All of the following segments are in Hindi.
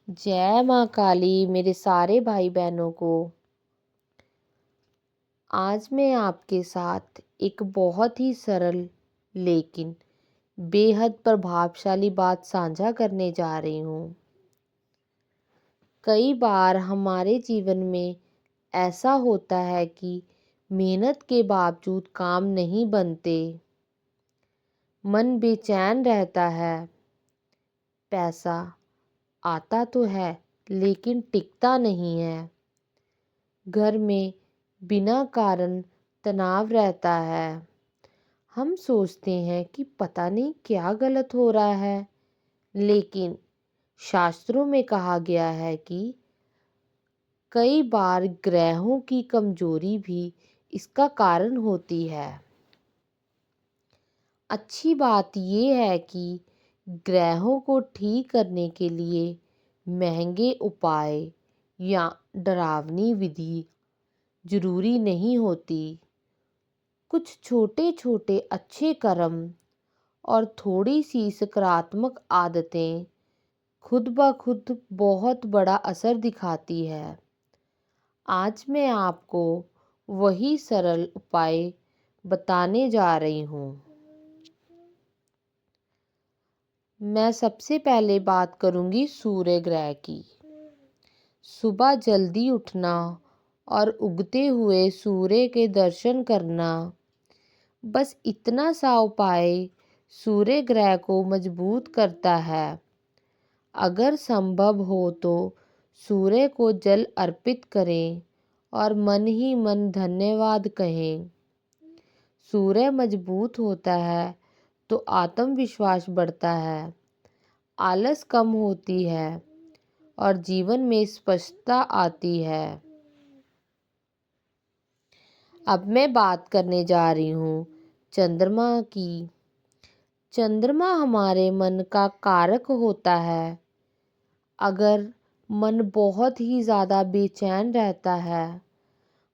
जय माँ काली मेरे सारे भाई बहनों को। आज मैं आपके साथ एक बहुत ही सरल लेकिन बेहद प्रभावशाली बात साझा करने जा रही हूँ। कई बार हमारे जीवन में ऐसा होता है कि मेहनत के बावजूद काम नहीं बनते, मन बेचैन रहता है, पैसा आता तो है लेकिन टिकता नहीं है, घर में बिना कारण तनाव रहता है। हम सोचते हैं कि पता नहीं क्या गलत हो रहा है, लेकिन शास्त्रों में कहा गया है कि कई बार ग्रहों की कमजोरी भी इसका कारण होती है। अच्छी बात यह है कि ग्रहों को ठीक करने के लिए महंगे उपाय या डरावनी विधि जरूरी नहीं होती। कुछ छोटे छोटे अच्छे कर्म और थोड़ी सी सकारात्मक आदतें खुद ब खुद बहुत बड़ा असर दिखाती है। आज मैं आपको वही सरल उपाय बताने जा रही हूँ। मैं सबसे पहले बात करूँगी सूर्य ग्रह की। सुबह जल्दी उठना और उगते हुए सूर्य के दर्शन करना, बस इतना सा उपाय सूर्य ग्रह को मजबूत करता है। अगर संभव हो तो सूर्य को जल अर्पित करें और मन ही मन धन्यवाद कहें। सूर्य मजबूत होता है तो आत्मविश्वास बढ़ता है, आलस कम होती है और जीवन में स्पष्टता आती है। अब मैं बात करने जा रही हूँ चंद्रमा की। चंद्रमा हमारे मन का कारक होता है। अगर मन बहुत ही ज़्यादा बेचैन रहता है,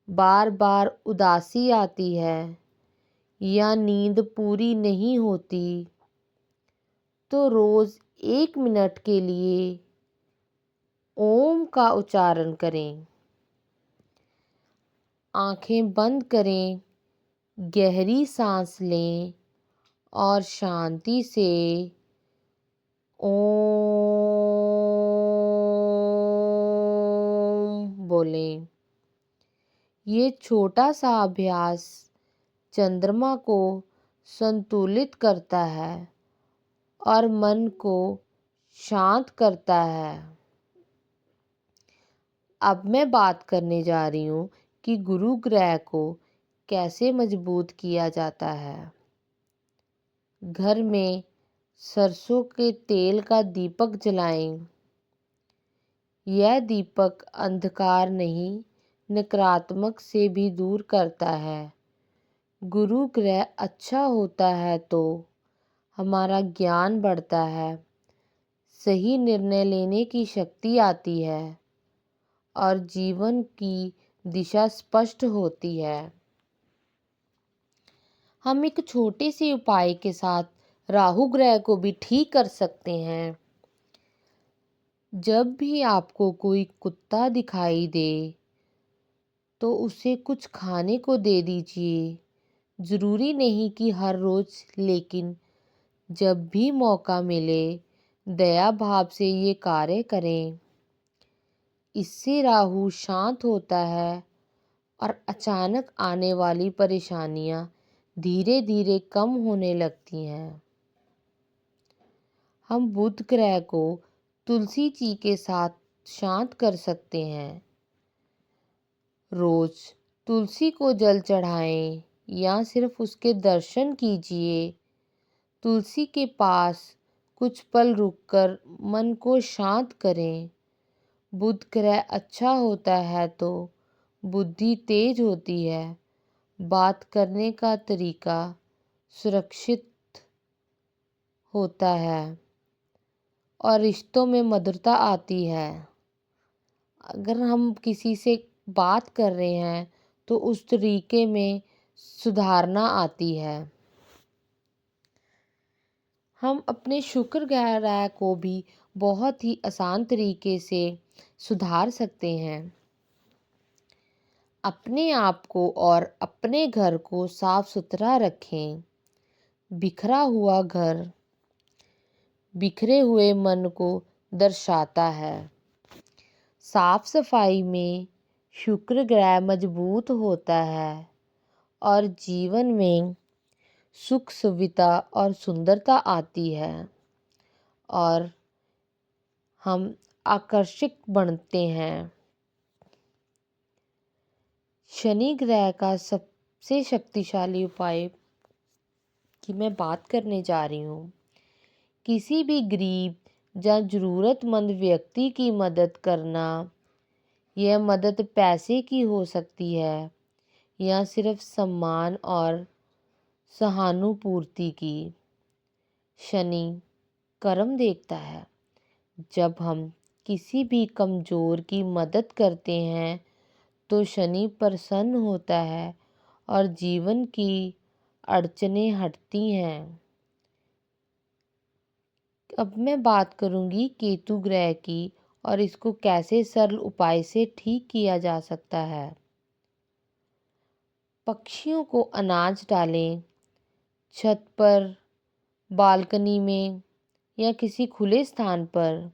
बार बार उदासी आती है या नींद पूरी नहीं होती, तो रोज़ 1 मिनट के लिए ओम का उच्चारण करें। आंखें बंद करें, गहरी सांस लें और शांति से ओम बोलें। ये छोटा सा अभ्यास चंद्रमा को संतुलित करता है और मन को शांत करता है। अब मैं बात करने जा रही हूँ कि गुरु ग्रह को कैसे मजबूत किया जाता है। घर में सरसों के तेल का दीपक जलाएं। यह दीपक अंधकार नहीं, नकारात्मक से भी दूर करता है। गुरु ग्रह अच्छा होता है तो हमारा ज्ञान बढ़ता है, सही निर्णय लेने की शक्ति आती है और जीवन की दिशा स्पष्ट होती है। हम एक छोटे से उपाय के साथ राहु ग्रह को भी ठीक कर सकते हैं। जब भी आपको कोई कुत्ता दिखाई दे तो उसे कुछ खाने को दे दीजिए। ज़रूरी नहीं कि हर रोज़, लेकिन जब भी मौका मिले दया भाव से ये कार्य करें। इससे राहु शांत होता है और अचानक आने वाली परेशानियां धीरे धीरे कम होने लगती हैं। हम बुध ग्रह को तुलसी जी के साथ शांत कर सकते हैं। रोज तुलसी को जल चढ़ाएं या सिर्फ उसके दर्शन कीजिए। तुलसी के पास कुछ पल रुककर मन को शांत करें। बुध ग्रह अच्छा होता है तो बुद्धि तेज होती है, बात करने का तरीका सुरक्षित होता है और रिश्तों में मधुरता आती है। अगर हम किसी से बात कर रहे हैं तो उस तरीके में सुधारना आती है। हम अपने शुक्र ग्रह को भी बहुत ही आसान तरीके से सुधार सकते हैं। अपने आप को और अपने घर को साफ सुथरा रखें। बिखरा हुआ घर बिखरे हुए मन को दर्शाता है। साफ सफाई में शुक्र ग्रह मजबूत होता है और जीवन में सुख सुविधा और सुंदरता आती है और हम आकर्षित बनते हैं। शनि ग्रह का सबसे शक्तिशाली उपाय की मैं बात करने जा रही हूँ। किसी भी गरीब या ज़रूरतमंद व्यक्ति की मदद करना। यह मदद पैसे की हो सकती है या सिर्फ सम्मान और सहानुभूति की। शनि कर्म देखता है। जब हम किसी भी कमज़ोर की मदद करते हैं तो शनि प्रसन्न होता है और जीवन की अड़चनें हटती हैं। अब मैं बात करूंगी केतु ग्रह की और इसको कैसे सरल उपाय से ठीक किया जा सकता है। पक्षियों को अनाज डालें। छत पर, बालकनी में या किसी खुले स्थान पर।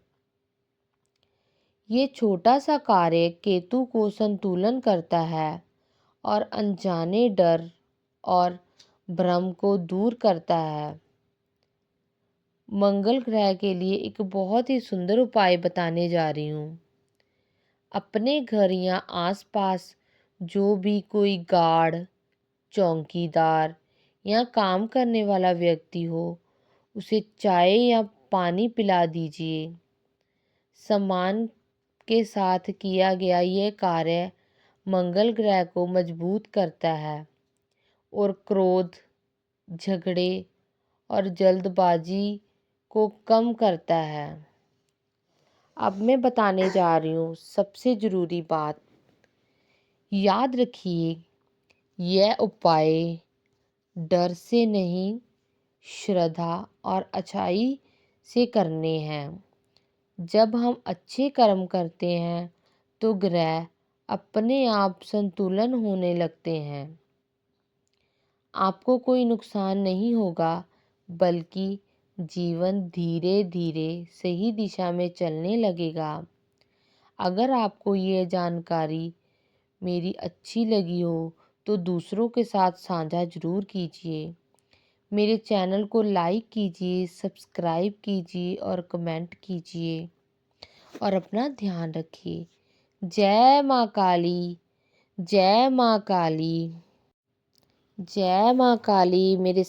ये छोटा सा कार्य केतु को संतुलन करता है और अनजाने डर और भ्रम को दूर करता है। मंगल ग्रह के लिए एक बहुत ही सुंदर उपाय बताने जा रही हूँ। अपने घर या आसपास जो भी कोई गार्ड, चौकीदार या काम करने वाला व्यक्ति हो, उसे चाय या पानी पिला दीजिए। सम्मान के साथ किया गया यह कार्य मंगल ग्रह को मजबूत करता है और क्रोध, झगड़े और जल्दबाजी को कम करता है। अब मैं बताने जा रही हूँ सबसे ज़रूरी बात। याद रखिए, यह उपाय डर से नहीं, श्रद्धा और अच्छाई से करने हैं। जब हम अच्छे कर्म करते हैं तो ग्रह अपने आप संतुलन होने लगते हैं। आपको कोई नुकसान नहीं होगा, बल्कि जीवन धीरे धीरे सही दिशा में चलने लगेगा। अगर आपको ये जानकारी मेरी अच्छी लगी हो तो दूसरों के साथ साझा ज़रूर कीजिए। मेरे चैनल को लाइक कीजिए, सब्सक्राइब कीजिए और कमेंट कीजिए और अपना ध्यान रखिए। जय माँ काली, जय माँ काली, जय माँ काली। मेरे